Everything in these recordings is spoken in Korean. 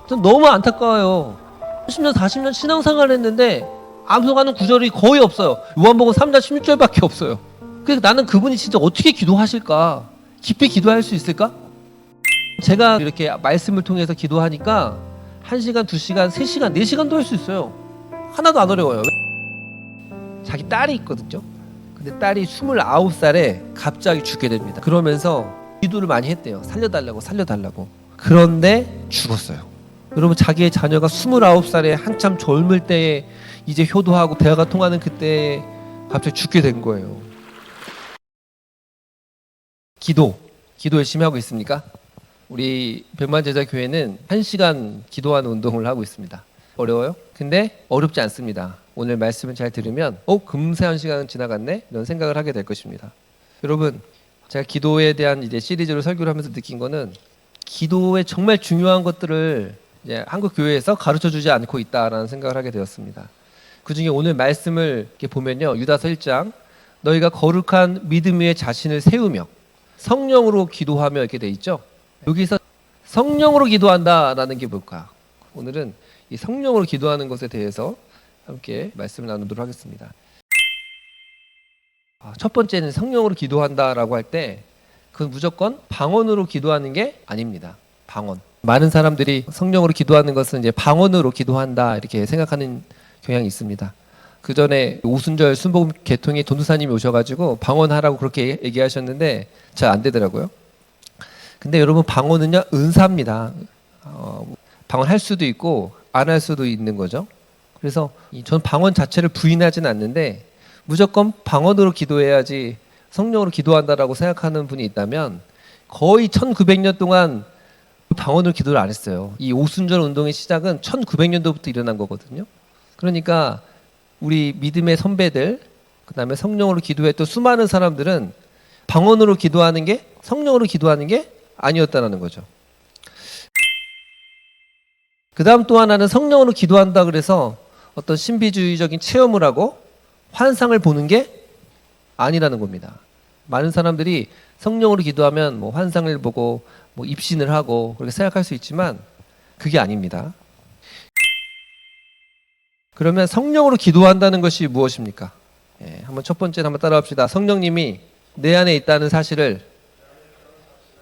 전 너무 안타까워요. 30년 40년 신앙생활을 했는데 암송하는 구절이 거의 없어요. 요한복음 3장 16절밖에 없어요. 그래서 나는 그분이 진짜 어떻게 기도하실까? 깊이 기도할 수 있을까? 제가 이렇게 말씀을 통해서 기도하니까 1시간, 2시간, 3시간, 4시간도 할 수 있어요. 하나도 안 어려워요. 자기 딸이 있거든요. 근데 딸이 29살에 갑자기 죽게 됩니다. 그러면서 기도를 많이 했대요. 살려달라고. 그런데 죽었어요. 여러분, 자기의 자녀가 29살에 한참 젊을 때에 이제 효도하고 대화가 통하는 그때 갑자기 죽게 된 거예요. 기도 열심히 하고 있습니까? 우리 백만제자교회는 1시간 기도하는 운동을 하고 있습니다. 어려워요? 근데 어렵지 않습니다. 오늘 말씀을 잘 들으면 금세 1시간 지나갔네? 이런 생각을 하게 될 것입니다. 여러분, 제가 기도에 대한 이제 시리즈로 설교를 하면서 느낀 거는 기도의 정말 중요한 것들을 이제 한국 교회에서 가르쳐 주지 않고 있다라는 생각을 하게 되었습니다. 그 중에 오늘 말씀을 이렇게 보면요, 유다서 1장 너희가 거룩한 믿음 위에 자신을 세우며 성령으로 기도하며 이렇게 돼 있죠. 여기서 성령으로 기도한다라는 게 뭘까? 오늘은 이 성령으로 기도하는 것에 대해서 함께 말씀을 나누도록 하겠습니다. 첫 번째는 성령으로 기도한다라고 할 때 그건 무조건 방언으로 기도하는 게 아닙니다. 방언. 많은 사람들이 성령으로 기도하는 것은 이제 방언으로 기도한다 이렇게 생각하는 경향이 있습니다. 그 전에 오순절 순복음 개통에 전도사님이 오셔가지고 방언하라고 그렇게 얘기하셨는데 잘 안 되더라고요. 근데 여러분, 방언은요 은사입니다. 방언할 수도 있고 안 할 수도 있는 거죠. 그래서 전 방언 자체를 부인하지는 않는데 무조건 방언으로 기도해야지 성령으로 기도한다라고 생각하는 분이 있다면 거의 1900년 동안 방언으로 기도를 안 했어요. 이 오순절 운동의 시작은 1900년도부터 일어난 거거든요. 그러니까 우리 믿음의 선배들, 그 다음에 성령으로 기도했던 수많은 사람들은 방언으로 기도하는 게 성령으로 기도하는 게 아니었다는 거죠. 그 다음 또 하나는 성령으로 기도한다 그래서 어떤 신비주의적인 체험을 하고 환상을 보는 게 아니라는 겁니다. 많은 사람들이 성령으로 기도하면 뭐 환상을 보고 뭐 입신을 하고 그렇게 생각할 수 있지만 그게 아닙니다. 그러면 성령으로 기도한다는 것이 무엇입니까? 한번 첫 번째는 한번 따라합시다. 성령님이 내 안에 있다는 사실을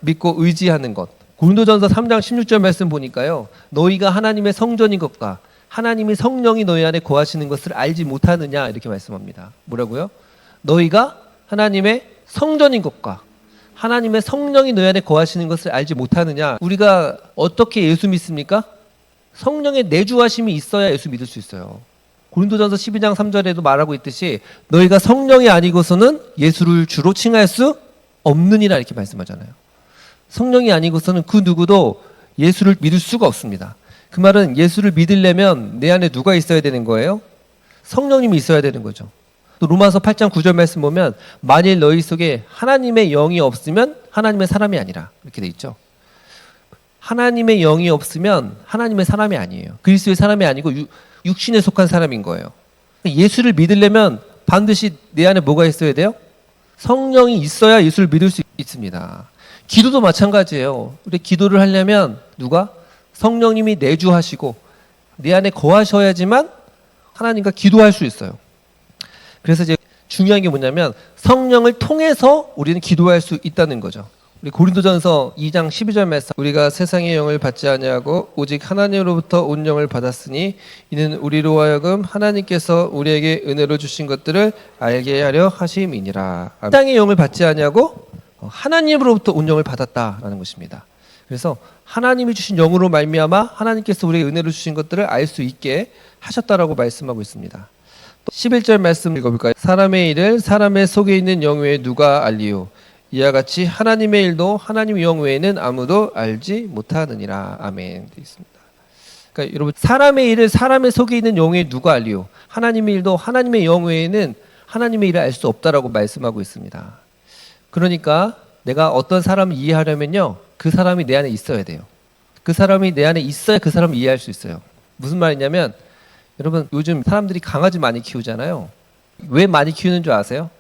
믿고 의지하는 것. 고린도전서 3장 16절 말씀 보니까요, 너희가 하나님의 성전인 것과 하나님이 성령이 너희 안에 거하시는 것을 알지 못하느냐 이렇게 말씀합니다. 뭐라고요? 너희가 하나님의 성전인 것과 하나님의 성령이 너희 안에 거하시는 것을 알지 못하느냐. 우리가 어떻게 예수 믿습니까? 성령의 내주하심이 있어야 예수 믿을 수 있어요. 고린도전서 12장 3절에도 말하고 있듯이 너희가 성령이 아니고서는 예수를 주로 칭할 수 없느니라 이렇게 말씀하잖아요. 성령이 아니고서는 그 누구도 예수를 믿을 수가 없습니다. 그 말은 예수를 믿으려면 내 안에 누가 있어야 되는 거예요? 성령님이 있어야 되는 거죠. 또 로마서 8장 9절 말씀 보면 만일 너희 속에 하나님의 영이 없으면 하나님의 사람이 아니라 이렇게 돼 있죠. 하나님의 영이 없으면 하나님의 사람이 아니에요. 그리스도의 사람이 아니고 육신에 속한 사람인 거예요. 예수를 믿으려면 반드시 내 안에 뭐가 있어야 돼요? 성령이 있어야 예수를 믿을 수 있습니다. 기도도 마찬가지예요. 우리 기도를 하려면 누가? 성령님이 내주하시고 내 안에 거하셔야지만 하나님과 기도할 수 있어요. 그래서 이제 중요한 게 뭐냐면 성령을 통해서 우리는 기도할 수 있다는 거죠. 우리 고린도전서 2장 12절 말씀, 우리가 세상의 영을 받지 아니하고 오직 하나님으로부터 온 영을 받았으니 이는 우리로 하여금 하나님께서 우리에게 은혜로 주신 것들을 알게 하려 하심이니라. 세상의 영을 받지 아니하고 하나님으로부터 온 영을 받았다라는 것입니다. 그래서 하나님이 주신 영으로 말미암아 하나님께서 우리에게 은혜로 주신 것들을 알 수 있게 하셨다라고 말씀하고 있습니다. 11절 말씀 읽어볼까요? 사람의 일을 사람의 속에 있는 영 외에 누가 알리요? 이와 같이 하나님의 일도 하나님 영 외에는 아무도 알지 못하느니라. 아멘. 되어 있습니다. 그러니까 여러분, 사람의 일을 사람의 속에 있는 영 외에 누가 알리요? 하나님의 일도 하나님의 영 외에는 하나님의 일을 알 수 없다라고 말씀하고 있습니다. 그러니까 내가 어떤 사람을 이해하려면요, 그 사람이 내 안에 있어야 돼요. 그 사람이 내 안에 있어야 그 사람을 이해할 수 있어요. 무슨 말이냐면, 여러분 요즘 사람들이 강아지 많이 키우잖아요. 왜 많이 키우는 줄 아세요?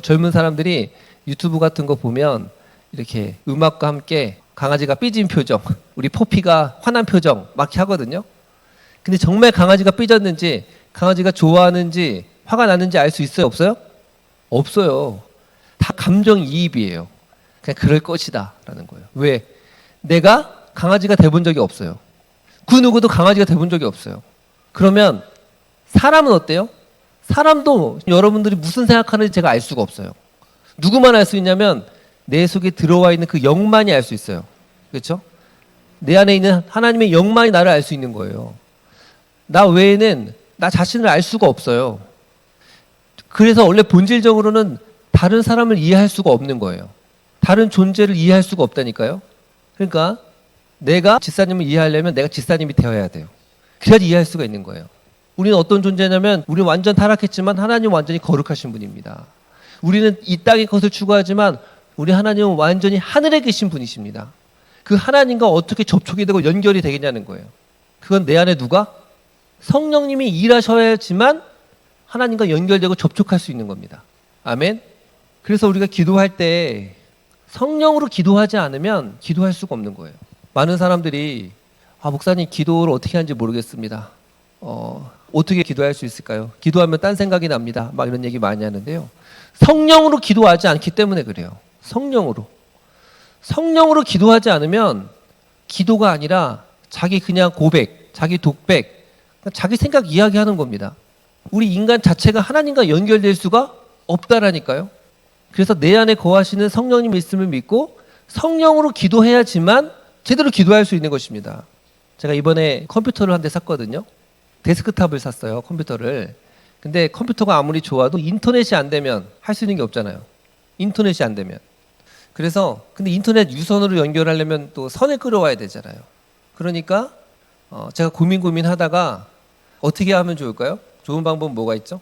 젊은 사람들이 유튜브 같은 거 보면 이렇게 음악과 함께 강아지가 삐진 표정, 우리 포피가 화난 표정 막 이렇게 하거든요. 근데 정말 강아지가 삐졌는지, 강아지가 좋아하는지, 화가 났는지 알 수 있어요? 없어요? 없어요. 다 감정이입이에요. 그냥 그럴 것이다 라는 거예요. 왜? 내가 강아지가 돼본 적이 없어요. 그 누구도 강아지가 돼본 적이 없어요. 그러면 사람은 어때요? 사람도 여러분들이 무슨 생각하는지 제가 알 수가 없어요. 누구만 알 수 있냐면 내 속에 들어와 있는 그 영만이 알 수 있어요. 그렇죠? 내 안에 있는 하나님의 영만이 나를 알 수 있는 거예요. 나 외에는 나 자신을 알 수가 없어요. 그래서 원래 본질적으로는 다른 사람을 이해할 수가 없는 거예요. 다른 존재를 이해할 수가 없다니까요. 그러니까 내가 집사님을 이해하려면 내가 집사님이 되어야 돼요. 그래야지 이해할 수가 있는 거예요. 우리는 어떤 존재냐면 우리는 완전 타락했지만 하나님은 완전히 거룩하신 분입니다. 우리는 이 땅의 것을 추구하지만 우리 하나님은 완전히 하늘에 계신 분이십니다. 그 하나님과 어떻게 접촉이 되고 연결이 되겠냐는 거예요. 그건 내 안에 누가? 성령님이 일하셔야지만 하나님과 연결되고 접촉할 수 있는 겁니다. 아멘. 그래서 우리가 기도할 때 성령으로 기도하지 않으면 기도할 수가 없는 거예요. 많은 사람들이 목사님 기도를 어떻게 하는지 모르겠습니다. 어떻게 기도할 수 있을까요? 기도하면 딴 생각이 납니다. 막 이런 얘기 많이 하는데요. 성령으로 기도하지 않기 때문에 그래요. 성령으로 기도하지 않으면 기도가 아니라 자기 그냥 고백, 자기 독백, 자기 생각 이야기하는 겁니다. 우리 인간 자체가 하나님과 연결될 수가 없다라니까요. 그래서 내 안에 거하시는 성령님 있음을 믿고 성령으로 기도해야지만 제대로 기도할 수 있는 것입니다. 제가 이번에 컴퓨터를 한 대 샀거든요. 데스크탑을 샀어요, 컴퓨터를. 근데 컴퓨터가 아무리 좋아도 인터넷이 안 되면 할 수 있는 게 없잖아요. 인터넷이 안 되면. 그래서 근데 인터넷 유선으로 연결하려면 또 선을 끌어와야 되잖아요. 그러니까 제가 고민하다가 어떻게 하면 좋을까요? 좋은 방법은 뭐가 있죠?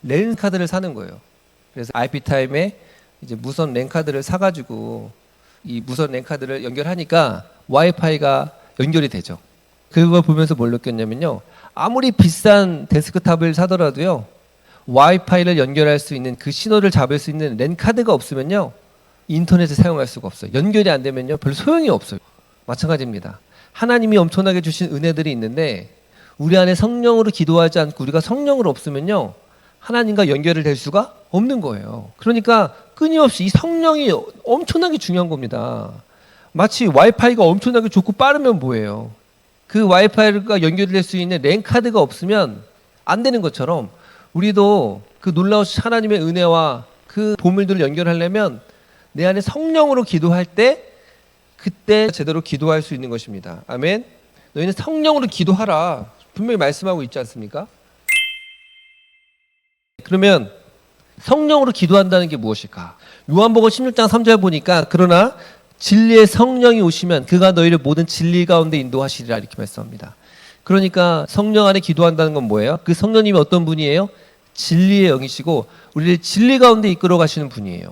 랜 카드를 사는 거예요. 그래서 IP타임에 이제 무선 랜 카드를 사가지고 이 무선 랜 카드를 연결하니까 와이파이가 연결이 되죠. 그걸 보면서 뭘 느꼈냐면요. 아무리 비싼 데스크탑을 사더라도요. 와이파이를 연결할 수 있는 그 신호를 잡을 수 있는 랜 카드가 없으면요. 인터넷을 사용할 수가 없어요. 연결이 안 되면요. 별 소용이 없어요. 마찬가지입니다. 하나님이 엄청나게 주신 은혜들이 있는데 우리 안에 성령으로 기도하지 않고 우리가 성령으로 없으면요. 하나님과 연결을 될 수가 없는 거예요. 그러니까 끊임없이 이 성령이 엄청나게 중요한 겁니다. 마치 와이파이가 엄청나게 좋고 빠르면 뭐예요? 그 와이파이가 연결될 수 있는 랜 카드가 없으면 안 되는 것처럼 우리도 그 놀라우신 하나님의 은혜와 그 보물들을 연결하려면 내 안에 성령으로 기도할 때 그때 제대로 기도할 수 있는 것입니다. 아멘. 너희는 성령으로 기도하라. 분명히 말씀하고 있지 않습니까? 그러면 성령으로 기도한다는 게 무엇일까? 요한복음 16장 3절 보니까 그러나 진리의 성령이 오시면 그가 너희를 모든 진리 가운데 인도하시리라 이렇게 말씀합니다. 그러니까 성령 안에 기도한다는 건 뭐예요? 그 성령님이 어떤 분이에요? 진리의 영이시고 우리를 진리 가운데 이끌어 가시는 분이에요.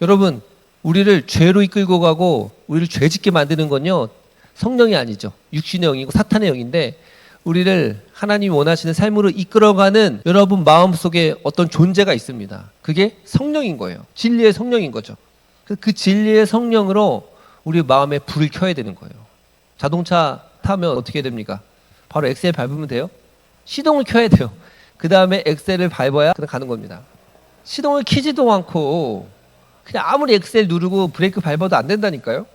여러분, 우리를 죄로 이끌고 가고 우리를 죄짓게 만드는 건요. 성령이 아니죠. 육신의 영이고 사탄의 영인데 우리를 하나님이 원하시는 삶으로 이끌어가는 여러분 마음속에 어떤 존재가 있습니다. 그게 성령인 거예요. 진리의 성령인 거죠. 그 진리의 성령으로 우리 마음에 불을 켜야 되는 거예요. 자동차 타면 어떻게 됩니까? 바로 엑셀 밟으면 돼요? 시동을 켜야 돼요. 그 다음에 엑셀을 밟아야 그냥 가는 겁니다. 시동을 켜지도 않고 그냥 아무리 엑셀 누르고 브레이크 밟아도 안 된다니까요.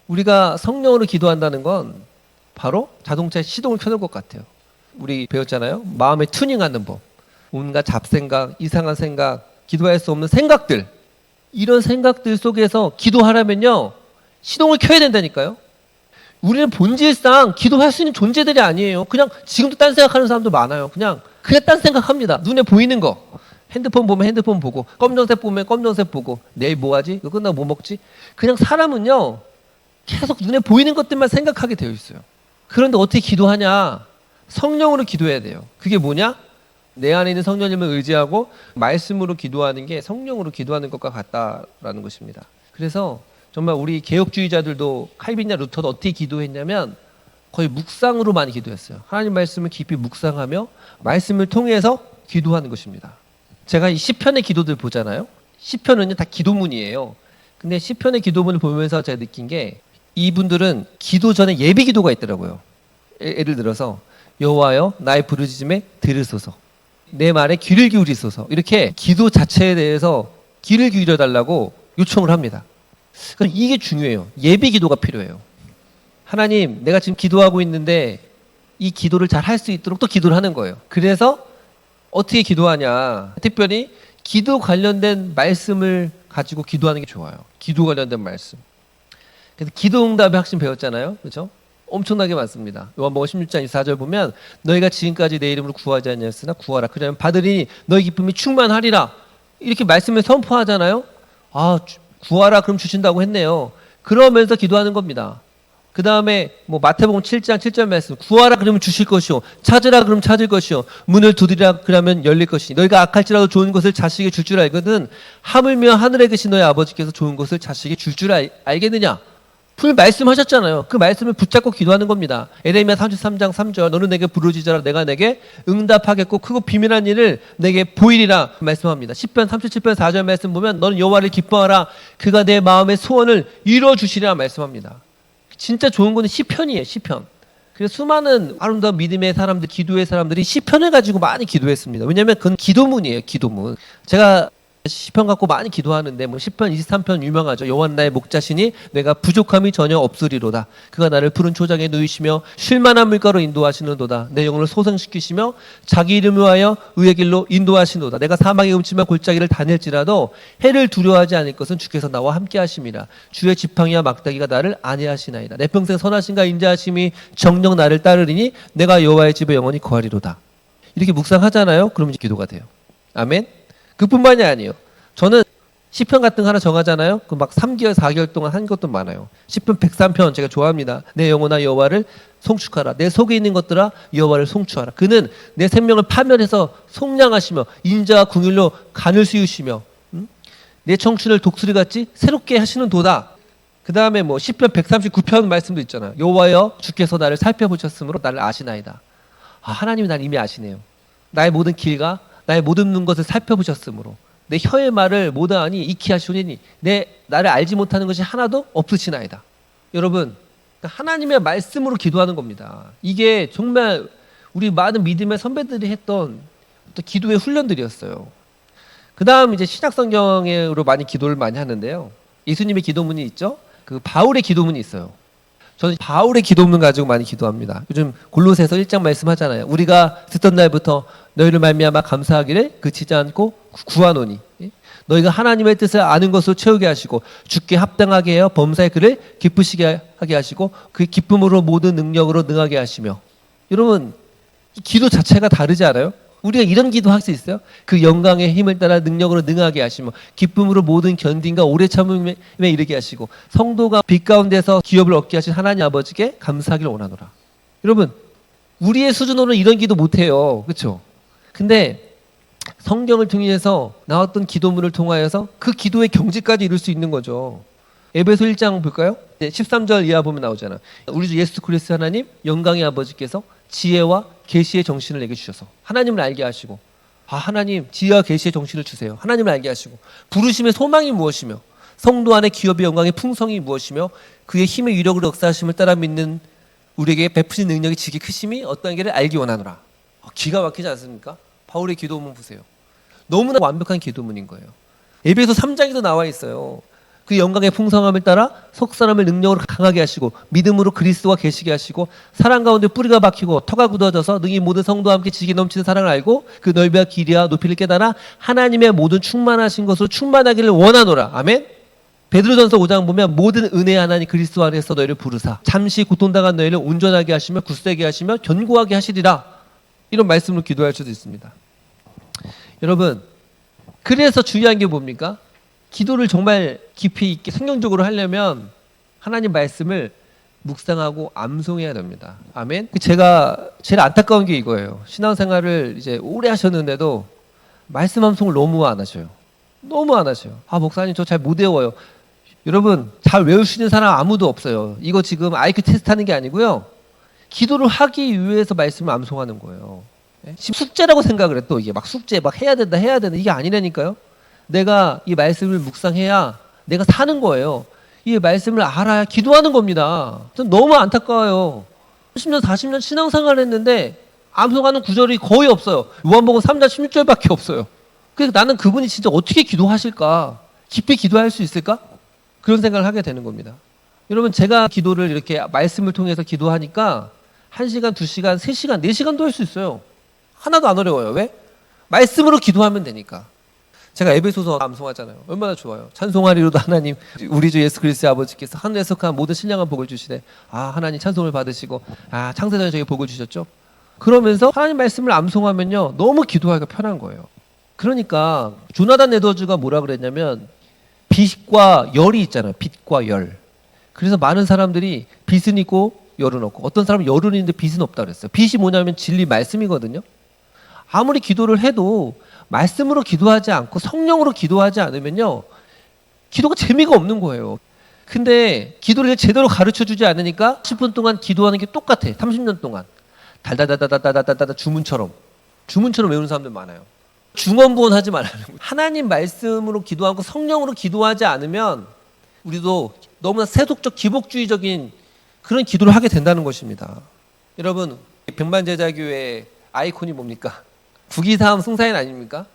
우리가 성령으로 기도한다는 건 바로 자동차의 시동을 켜는 것 같아요. 우리 배웠잖아요. 마음의 튜닝하는 법. 온갖 잡생각, 이상한 생각, 기도할 수 없는 생각들. 이런 생각들 속에서 기도하려면요. 시동을 켜야 된다니까요. 우리는 본질상 기도할 수 있는 존재들이 아니에요. 그냥 지금도 딴 생각하는 사람도 많아요. 그냥 딴 생각합니다. 눈에 보이는 거. 핸드폰 보면 핸드폰 보고, 검정색 보면 검정색 보고, 내일 뭐 하지? 이거 끝나고 뭐 먹지? 그냥 사람은요. 계속 눈에 보이는 것들만 생각하게 되어 있어요. 그런데 어떻게 기도하냐? 성령으로 기도해야 돼요. 그게 뭐냐? 내 안에 있는 성령님을 의지하고 말씀으로 기도하는 게 성령으로 기도하는 것과 같다라는 것입니다. 그래서 정말 우리 개혁주의자들도 칼빈이나 루터도 어떻게 기도했냐면 거의 묵상으로 많이 기도했어요. 하나님 말씀을 깊이 묵상하며 말씀을 통해서 기도하는 것입니다. 제가 이 시편의 기도들 보잖아요. 시편은요 다 기도문이에요. 근데 시편의 기도문을 보면서 제가 느낀 게 이분들은 기도 전에 예비 기도가 있더라고요. 예를 들어서 여호와여 나의 부르짖음에 들으소서, 내 말에 귀를 기울이소서, 이렇게 기도 자체에 대해서 귀를 기울여 달라고 요청을 합니다. 그럼 이게 중요해요. 예비 기도가 필요해요. 하나님, 내가 지금 기도하고 있는데 이 기도를 잘 할 수 있도록 또 기도를 하는 거예요. 그래서 어떻게 기도하냐, 특별히 기도 관련된 말씀을 가지고 기도하는 게 좋아요. 기도 관련된 말씀. 그래서 기도 응답의 핵심 배웠잖아요. 그렇죠? 엄청나게 많습니다. 요한복음 16장 24절 보면 너희가 지금까지 내 이름으로 구하지 않았으나 구하라. 그러면 받으리니 너희 기쁨이 충만하리라. 이렇게 말씀을 선포하잖아요. 아, 구하라 그럼 주신다고 했네요. 그러면서 기도하는 겁니다. 그 다음에 뭐 마태복음 7장 7절 말씀, 구하라 그러면 주실 것이요, 찾으라 그러면 찾을 것이요, 문을 두드리라 그러면 열릴 것이니 너희가 악할지라도 좋은 것을 자식에게 줄 줄 알거든 하물며 하늘에 계신 너희 아버지께서 좋은 것을 자식에게 줄 줄 알겠느냐. 풀 말씀하셨잖아요. 그 말씀을 붙잡고 기도하는 겁니다. 에레미야 33장 3절 너는 내게 부르짖어라 내가 내게 응답하겠고 크고 비밀한 일을 내게 보이리라 말씀합니다. 10편 37편 4절 말씀 보면 너는 여호와를 기뻐하라 그가 내 마음의 소원을 이루어주시리라 말씀합니다. 진짜 좋은 거는 시편이에요. 시편. 그래서 수많은 아름다운 믿음의 사람들, 기도의 사람들이 시편을 가지고 많이 기도했습니다. 왜냐하면 그건 기도문이에요. 기도문. 제가 시편 갖고 많이 기도하는데 뭐 시편 23편 유명하죠. 여호와는 나의 목자시니 내가 부족함이 전혀 없으리로다. 그가 나를 푸른 초장에 누이시며 쉴만한 물가로 인도하시는도다. 내 영혼을 소생시키시며 자기 이름을 위하여 의의 길로 인도하시는도다. 내가 사망의 음침한 골짜기를 다닐지라도 해를 두려워하지 않을 것은 주께서 나와 함께 하심이라. 주의 지팡이와 막다기가 나를 안위하시나이다. 내 평생 선하심과 인자하심이 정녕 나를 따르리니 내가 여호와의 집에 영원히 거하리로다. 이렇게 묵상하잖아요. 그럼 이제 기도가 돼요. 아멘. 그뿐만이 아니에요. 저는 시편 같은 거 하나 정하잖아요. 그 막 3개월, 4개월 동안 한 것도 많아요. 시편 103편 제가 좋아합니다. 내 영혼아 여호와를 송축하라. 내 속에 있는 것들아 여호와를 송축하라. 그는 내 생명을 파멸해서 속량하시며 인자와 궁율로 간을 씌우시며 내 청춘을 독수리같이 새롭게 하시는 도다. 그 다음에 뭐 시편 139편 말씀도 있잖아요. 여호와여 주께서 나를 살펴보셨으므로 나를 아시나이다. 아, 하나님이 나를 이미 아시네요. 나의 모든 길과 나의 모든 것을 살펴보셨으므로 내 혀의 말을 모두 아니 익히 하시오니 나를 알지 못하는 것이 하나도 없으시나이다. 여러분, 하나님의 말씀으로 기도하는 겁니다. 이게 정말 우리 많은 믿음의 선배들이 했던 또 기도의 훈련들이었어요. 그 다음 이제 신약성경으로 많이 기도를 많이 하는데요. 예수님의 기도문이 있죠. 그 바울의 기도문이 있어요. 저는 바울의 기도문 가지고 많이 기도합니다. 요즘 골로새서 1장 말씀하잖아요. 우리가 듣던 날부터 너희를 말미암아 감사하기를 그치지 않고 구하노니 너희가 하나님의 뜻을 아는 것으로 채우게 하시고 주께 합당하게 하여 범사의 그를 기쁘시게 하게 하시고 그 기쁨으로 모든 능력으로 능하게 하시며. 여러분, 기도 자체가 다르지 않아요? 우리가 이런 기도 할 수 있어요? 그 영광의 힘을 따라 능력으로 능하게 하시며 기쁨으로 모든 견딘과 오래 참음에 이르게 하시고 성도가 빛 가운데서 기업을 얻게 하신 하나님 아버지께 감사하기를 원하노라. 여러분, 우리의 수준으로는 이런 기도 못해요. 그렇죠? 근데 성경을 통해서 나왔던 기도문을 통하여서 그 기도의 경지까지 이룰 수 있는 거죠. 에베소 1장 볼까요? 13절 이하 보면 나오잖아. 우리 주 예수 그리스도 하나님 영광의 아버지께서 지혜와 계시의 정신을 내게 주셔서 하나님을 알게 하시고, 하나님 지혜와 계시의 정신을 주세요. 하나님을 알게 하시고, 부르심의 소망이 무엇이며 성도 안의 기업의 영광의 풍성이 무엇이며 그의 힘의 위력으로 역사하심을 따라 믿는 우리에게 베푸신 능력이 지극히 크심이 어떠한 게를 알기 원하노라. 기가 막히지 않습니까? 바울의 기도문 보세요. 너무나 완벽한 기도문인 거예요. 에베소 3장에도 나와 있어요. 그 영광의 풍성함을 따라 속 사람을 능력으로 강하게 하시고 믿음으로 그리스도와 계시게 하시고 사랑 가운데 뿌리가 박히고 터가 굳어져서 능히 모든 성도와 함께 지기 넘치는 사랑을 알고 그 넓이와 길이와 높이를 깨달아 하나님의 모든 충만하신 것으로 충만하기를 원하노라. 아멘. 베드로전서 5장 보면 모든 은혜 하나님 그리스도 안에서 너희를 부르사 잠시 고통당한 너희를 온전하게 하시며 굳세게 하시며 견고하게 하시리라. 이런 말씀으로 기도할 수도 있습니다. 여러분, 그래서 중요한 게 뭡니까? 기도를 정말 깊이 있게 성경적으로 하려면 하나님 말씀을 묵상하고 암송해야 됩니다. 아멘. 제가 제일 안타까운 게 이거예요. 신앙생활을 이제 오래 하셨는데도 말씀 암송을 너무 안 하셔요. 너무 안 하셔요. 목사님 저 잘 못 외워요. 여러분, 잘 외울 수 있는 사람 아무도 없어요. 이거 지금 IQ 테스트 하는 게 아니고요. 기도를 하기 위해서 말씀을 암송하는 거예요. 숙제라고 생각을 해. 또 이게 막 숙제 막 해야 된다 이게 아니라니까요. 내가 이 말씀을 묵상해야 내가 사는 거예요. 이 말씀을 알아야 기도하는 겁니다. 전 너무 안타까워요. 30년, 40년 신앙생활을 했는데 암송하는 구절이 거의 없어요. 요한복음 3장 16절밖에 없어요. 그래서 나는 그분이 진짜 어떻게 기도하실까? 깊이 기도할 수 있을까? 그런 생각을 하게 되는 겁니다. 여러분, 제가 기도를 이렇게 말씀을 통해서 기도하니까 1시간, 2시간, 3시간, 4시간도 할 수 있어요. 하나도 안 어려워요. 왜? 말씀으로 기도하면 되니까. 제가 에베소서 암송하잖아요. 얼마나 좋아요. 찬송하리로다 하나님 우리 주 예수 그리스도의 아버지께서 하늘에 속한 모든 신령한 복을 주시되 하나님 찬송을 받으시고 창세전에 저에게 복을 주셨죠. 그러면서 하나님 말씀을 암송하면요 너무 기도하기가 편한 거예요. 그러니까 조나단 에드워즈가 뭐라 그랬냐면 빛과 열이 있잖아요. 빛과 열. 그래서 많은 사람들이 빛은 있고 열은 없고 어떤 사람은 열은 있는데 빛은 없다 그랬어요. 빛이 뭐냐면 진리 말씀이거든요. 아무리 기도를 해도 말씀으로 기도하지 않고 성령으로 기도하지 않으면요 기도가 재미가 없는 거예요. 근데 기도를 제대로 가르쳐주지 않으니까 10분 동안 기도하는 게 똑같아. 30년 동안 달달달달달달달달 주문처럼 외우는 사람들 많아요. 중언부언 하지 말라는 거예요. 하나님 말씀으로 기도하고 성령으로 기도하지 않으면 우리도 너무나 세속적 기복주의적인 그런 기도를 하게 된다는 것입니다. 여러분, 백만제자교회 아이콘이 뭡니까? 국위사함 승사인 아닙니까?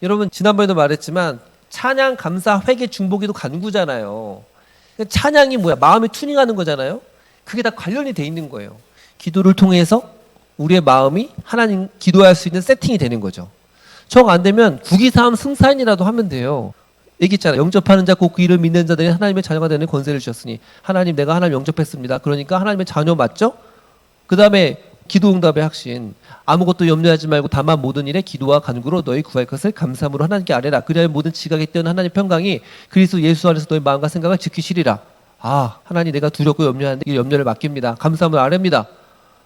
여러분, 지난번에도 말했지만 찬양, 감사, 회개, 중보기도 간구잖아요. 찬양이 뭐야? 마음이 튜닝하는 거잖아요. 그게 다 관련이 돼 있는 거예요. 기도를 통해서 우리의 마음이 하나님 기도할 수 있는 세팅이 되는 거죠. 정 안 되면 국위사함 승사인이라도 하면 돼요. 얘기했잖아요. 영접하는 자 곧 그 이름 믿는 자들이 하나님의 자녀가 되는 권세를 주셨으니 하나님 내가 하나님 영접했습니다. 그러니까 하나님의 자녀 맞죠? 그 다음에 기도응답의 확신. 아무것도 염려하지 말고 다만 모든 일에 기도와 간구로 너희 구할 것을 감사함으로 하나님께 아뢰라. 그리하여 모든 지각에 뛰어난 하나님의 평강이 그리스도 예수 안에서 너희 마음과 생각을 지키시리라. 하나님 내가 두렵고 염려하는데 이 염려를 맡깁니다. 감사함을 아뢰입니다.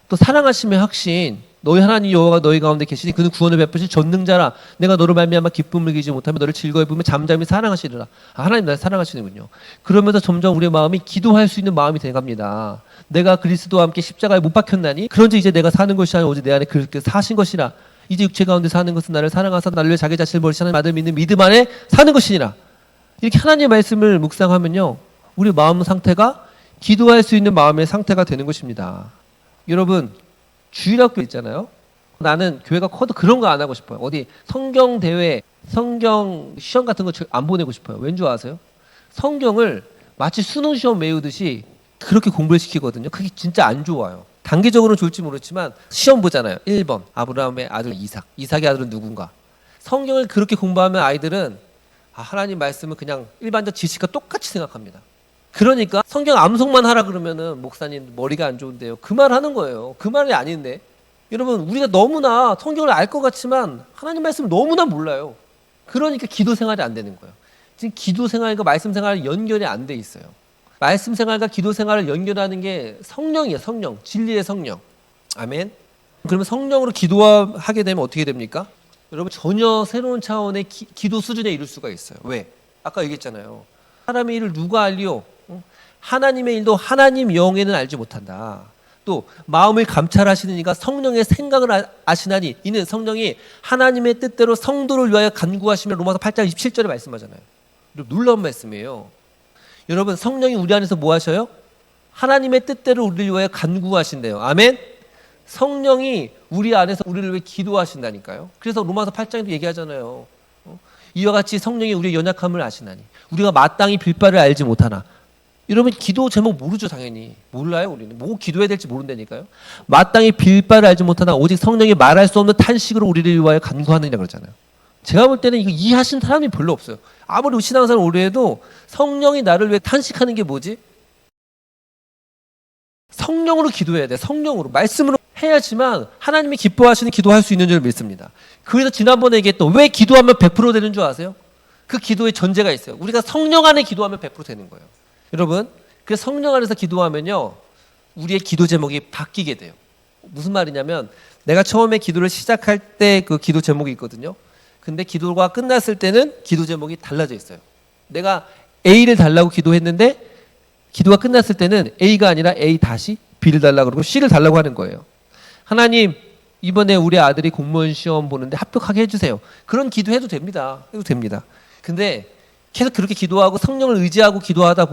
또 사랑하심의 확신. 너희 하나님 여호와가 너희 가운데 계시니 그는 구원을 베푸신 전능자라. 내가 너로 말미암아 기쁨을 이기지 못하면 너를 즐거이 부르며 잠잠히 사랑하시리라. 하나님 나를 사랑하시는군요. 그러면서 점점 우리의 마음이 기도할 수 있는 마음이 돼갑니다. 내가 그리스도와 함께 십자가에 못 박혔나니 그런즉 이제 내가 사는 것이 아니라 오직 내 안에 그리스도께서 사신 것이라. 이제 육체 가운데 사는 것은 나를 사랑하사 나를 위해 자기 자신을 버리시는 아들 믿는 믿음 안에 사는 것이니라. 이렇게 하나님의 말씀을 묵상하면요 우리 마음 상태가 기도할 수 있는 마음의 상태가 되는 것입니다. 여러분, 주일학교 있잖아요. 나는 교회가 커도 그런 거 안 하고 싶어요. 어디 성경 대회, 성경 시험 같은 거 안 보내고 싶어요. 왠 줄 아세요? 성경을 마치 수능 시험 외우듯이 그렇게 공부를 시키거든요. 그게 진짜 안 좋아요. 단기적으로는 좋을지 모르지만 시험 보잖아요. 1번 아브라함의 아들 이삭. 이삭의 아들은 누군가. 성경을 그렇게 공부하면 아이들은 하나님 말씀은 그냥 일반적 지식과 똑같이 생각합니다. 그러니까 성경 암송만 하라 그러면은 목사님 머리가 안 좋은데요. 그 말 하는 거예요. 그 말이 아닌데. 여러분, 우리가 너무나 성경을 알 것 같지만 하나님 말씀을 너무나 몰라요. 그러니까 기도 생활이 안 되는 거예요. 지금 기도 생활과 말씀 생활이 연결이 안 돼 있어요. 말씀 생활과 기도 생활을 연결하는 게 성령이에요. 성령. 진리의 성령. 아멘. 그러면 성령으로 기도하게 되면 어떻게 됩니까? 여러분, 전혀 새로운 차원의 기도 수준에 이룰 수가 있어요. 왜? 아까 얘기했잖아요. 사람의 일을 누가 알리요? 하나님의 일도 하나님 영에는 알지 못한다. 또 마음을 감찰하시는 이가 성령의 생각을 아시나니 이는 성령이 하나님의 뜻대로 성도를 위하여 간구하시며 로마서 8장 27절에 말씀하잖아요. 놀라운 말씀이에요. 여러분, 성령이 우리 안에서 뭐 하셔요? 하나님의 뜻대로 우리를 위하여 간구하신대요. 아멘. 성령이 우리 안에서 우리를 위해 기도하신다니까요. 그래서 로마서 8장에도 얘기하잖아요. 이와 같이 성령이 우리의 연약함을 아시나니 우리가 마땅히 빌 바를 알지 못하나. 여러분, 기도 제목 모르죠. 당연히 몰라요. 우리는 뭐 기도해야 될지 모른다니까요. 마땅히 빌 바를 알지 못하나 오직 성령이 말할 수 없는 탄식으로 우리를 위하여 간구하느냐 그러잖아요. 제가 볼 때는 이거 이해하시는 사람이 별로 없어요. 아무리 신앙생활 오래 해도 성령이 나를 위해 탄식하는 게 뭐지? 성령으로 기도해야 돼. 성령으로 말씀으로 해야지만 하나님이 기뻐하시는 기도할 수 있는 줄 믿습니다. 그래서 지난번에 얘기했던 왜 기도하면 100% 되는 줄 아세요? 그 기도의 전제가 있어요. 우리가 성령 안에 기도하면 100% 되는 거예요. 여러분, 그래서 성령 안에서 기도하면요 우리의 기도 제목이 바뀌게 돼요. 무슨 말이냐면 내가 처음에 기도를 시작할 때 그 기도 제목이 있거든요. 근데 기도가 끝났을 때는 기도 제목이 달라져 있어요. 내가 A를 달라고 기도했는데 기도가 끝났을 때는 A가 아니라 A 다시 B를 달라고 그러고 C를 달라고 하는 거예요. 하나님, 이번에 우리 아들이 공무원 시험 보는데 합격하게 해주세요. 그런 기도해도 됩니다. 해도 됩니다. 근데 계속 그렇게 기도하고 성령을 의지하고 기도하다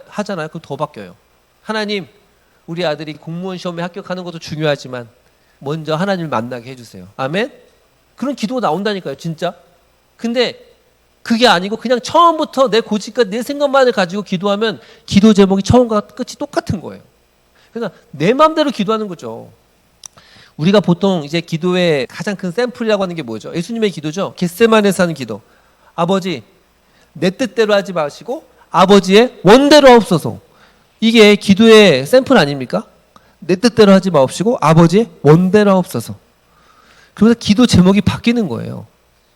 하잖아요. 그럼 더 바뀌어요. 하나님, 우리 아들이 공무원 시험에 합격하는 것도 중요하지만 먼저 하나님을 만나게 해주세요. 아멘? 그런 기도가 나온다니까요, 진짜. 근데 그게 아니고 그냥 처음부터 내 고집과 내 생각만을 가지고 기도하면 기도 제목이 처음과 끝이 똑같은 거예요. 그러니까 내 마음대로 기도하는 거죠. 우리가 보통 이제 기도의 가장 큰 샘플이라고 하는 게 뭐죠? 예수님의 기도죠. 겟세마네에서 하는 기도. 아버지, 내 뜻대로 하지 마시고 아버지의 원대로 하옵소서. 이게 기도의 샘플 아닙니까? 내 뜻대로 하지 마옵시고 아버지의 원대로 하옵소서. 그러면서 기도 제목이 바뀌는 거예요.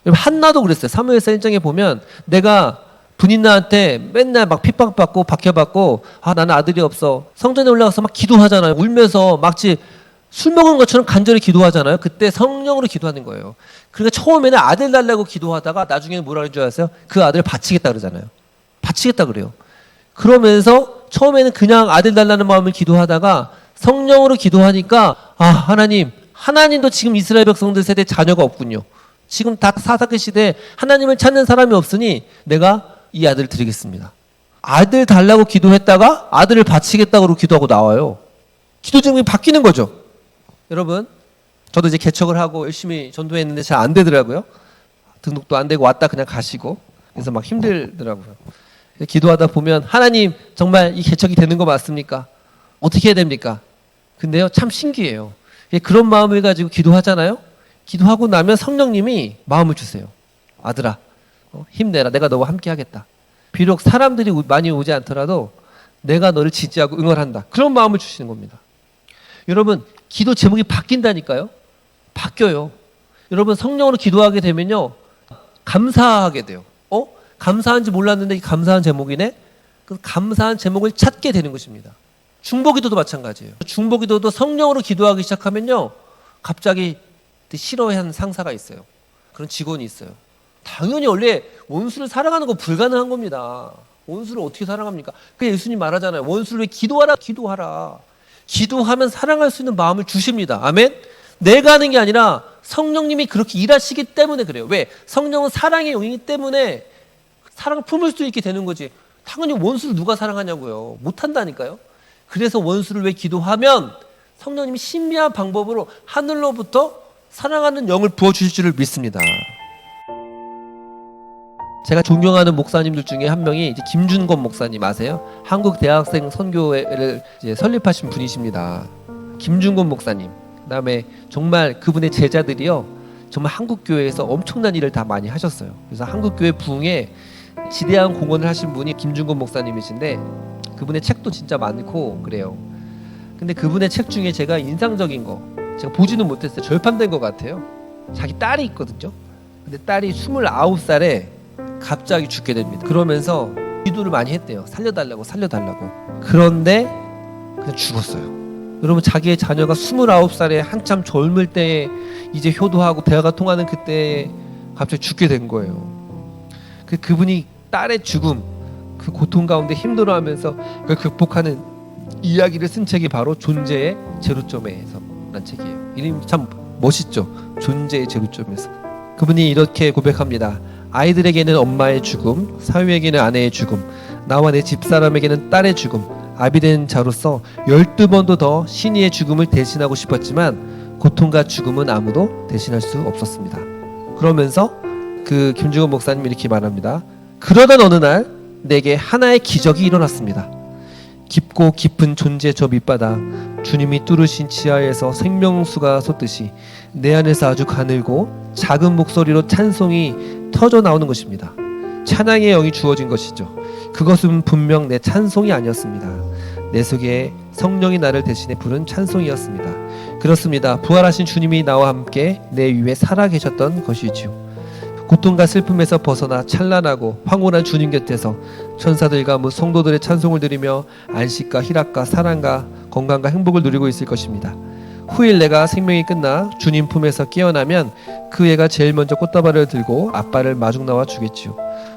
여러분, 한나도 그랬어요. 사무엘서 1장에 보면 내가 분인나한테 맨날 막 핍박받고 박해받고 나는 아들이 없어. 성전에 올라가서 막 기도하잖아요. 울면서 마치 술 먹은 것처럼 간절히 기도하잖아요. 그때 성령으로 기도하는 거예요. 그러니까 처음에는 아들 달라고 기도하다가 나중에는 뭐라 그런 줄 아세요? 그 아들을 바치겠다 그러잖아요. 바치겠다 그래요. 그러면서 처음에는 그냥 아들 달라는 마음을 기도하다가 성령으로 기도하니까 하나님도 지금 이스라엘 백성들 세대에 자녀가 없군요. 지금 다 사사기 시대에 하나님을 찾는 사람이 없으니 내가 이 아들을 드리겠습니다. 아들 달라고 기도했다가 아들을 바치겠다고 기도하고 나와요. 기도 제목이 바뀌는 거죠. 여러분, 저도 이제 개척을 하고 열심히 전도했는데 잘 안 되더라고요. 등록도 안 되고 왔다 그냥 가시고. 그래서 막 힘들더라고요. 기도하다 보면 하나님 정말 이 개척이 되는 거 맞습니까? 어떻게 해야 됩니까? 근데요, 참 신기해요. 그런 마음을 가지고 기도하잖아요. 기도하고 나면 성령님이 마음을 주세요. 아들아, 힘내라. 내가 너와 함께 하겠다. 비록 사람들이 많이 오지 않더라도 내가 너를 지지하고 응원한다. 그런 마음을 주시는 겁니다. 여러분, 기도 제목이 바뀐다니까요. 바뀌어요. 여러분, 성령으로 기도하게 되면요, 감사하게 돼요. 감사한지 몰랐는데 이 감사한 제목이네. 그 감사한 제목을 찾게 되는 것입니다. 중보기도도 마찬가지예요. 중보기도도 성령으로 기도하기 시작하면요, 갑자기 싫어하는 상사가 있어요. 그런 직원이 있어요. 당연히 원래 원수를 사랑하는 건 불가능한 겁니다. 원수를 어떻게 사랑합니까? 그 예수님 말하잖아요. 원수를 왜 기도하라. 기도하면 사랑할 수 있는 마음을 주십니다. 아멘? 내가 하는 게 아니라 성령님이 그렇게 일하시기 때문에 그래요. 왜? 성령은 사랑의 영이기 때문에 사랑을 품을 수 있게 되는 거지. 당연히 원수를 누가 사랑하냐고요. 못한다니까요. 그래서 원수를 왜 기도하면 성령님이 신비한 방법으로 하늘로부터 사랑하는 영을 부어주실 줄을 믿습니다. 제가 존경하는 목사님들 중에 한 명이 이제 김준건 목사님 아세요? 한국 대학생 선교회를 이제 설립하신 분이십니다. 김준건 목사님. 그다음에 정말 그분의 제자들이요, 정말 한국 교회에서 엄청난 일을 다 많이 하셨어요. 그래서 한국 교회 부흥에 지대한 공헌을 하신 분이 김준건 목사님이신데 그분의 책도 진짜 많고 그래요. 근데 그분의 책 중에 제가 인상적인 거, 제가 보지는 못했어요. 절판된 것 같아요. 자기 딸이 있거든요. 근데 딸이 29살에 갑자기 죽게 됩니다. 그러면서 기도를 많이 했대요. 살려달라고. 그런데 그냥 죽었어요. 여러분, 자기의 자녀가 29살에 한참 젊을 때에 이제 효도하고 대화가 통하는 그때 갑자기 죽게 된 거예요. 그분이 딸의 죽음, 그 고통 가운데 힘들어하면서 그걸 극복하는 이야기를 쓴 책이 바로 존재의 제로점에서 란 책이에요. 이름이 참 멋있죠. 존재의 제로점에서. 그분이 이렇게 고백합니다. 아이들에게는 엄마의 죽음, 사위에게는 아내의 죽음, 나와 내 집사람에게는 딸의 죽음, 아비된 자로서 12번도 더 신이의 죽음을 대신하고 싶었지만 고통과 죽음은 아무도 대신할 수 없었습니다. 그러면서 그 김중원 목사님이 이렇게 말합니다. 그러던 어느 날 내게 하나의 기적이 일어났습니다. 깊고 깊은 존재 저 밑바닥, 주님이 뚫으신 지하에서 생명수가 솟듯이 내 안에서 아주 가늘고 작은 목소리로 찬송이 터져 나오는 것입니다. 찬양의 영이 주어진 것이죠. 그것은 분명 내 찬송이 아니었습니다. 내 속에 성령이 나를 대신해 부른 찬송이었습니다. 그렇습니다. 부활하신 주님이 나와 함께 내 위에 살아계셨던 것이지요. 고통과 슬픔에서 벗어나 찬란하고 황홀한 주님 곁에서 천사들과 성도들의 찬송을 드리며 안식과 희락과 사랑과 건강과 행복을 누리고 있을 것입니다. 후일 내가 생명이 끝나 주님 품에서 깨어나면 그 애가 제일 먼저 꽃다발을 들고 아빠를 마중 나와 주겠지요.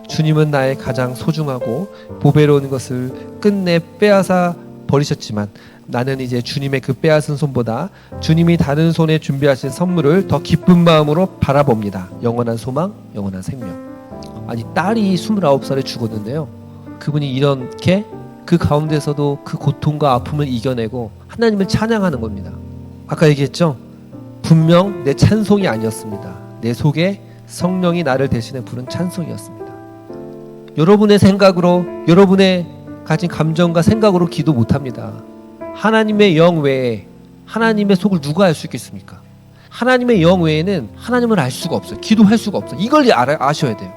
주님은 나의 가장 소중하고 보배로운 것을 끝내 빼앗아 버리셨지만 나는 이제 주님의 그 빼앗은 손보다 주님이 다른 손에 준비하신 선물을 더 기쁜 마음으로 바라봅니다. 영원한 소망, 영원한 생명. 아니 딸이 29살에 죽었는데요. 그분이 이렇게 그 가운데서도 그 고통과 아픔을 이겨내고 하나님을 찬양하는 겁니다. 아까 얘기했죠? 분명 내 찬송이 아니었습니다. 내 속에 성령이 나를 대신해 부른 찬송이었습니다. 여러분의 생각으로, 여러분의 가진 감정과 생각으로 기도 못합니다. 하나님의 영 외에 하나님의 속을 누가 알 수 있겠습니까? 하나님의 영 외에는 하나님을 알 수가 없어요. 기도할 수가 없어요. 이걸 아셔야 돼요.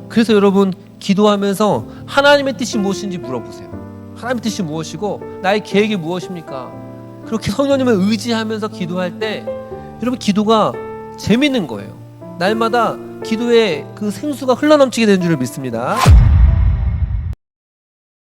그래서 여러분 기도하면서 하나님의 뜻이 무엇인지 물어보세요. 하나님의 뜻이 무엇이고 나의 계획이 무엇입니까? 그렇게 성령님을 의지하면서 기도할 때 여러분 기도가 재밌는 거예요. 날마다 기도의 그 생수가 흘러넘치게 되는 줄을 믿습니다.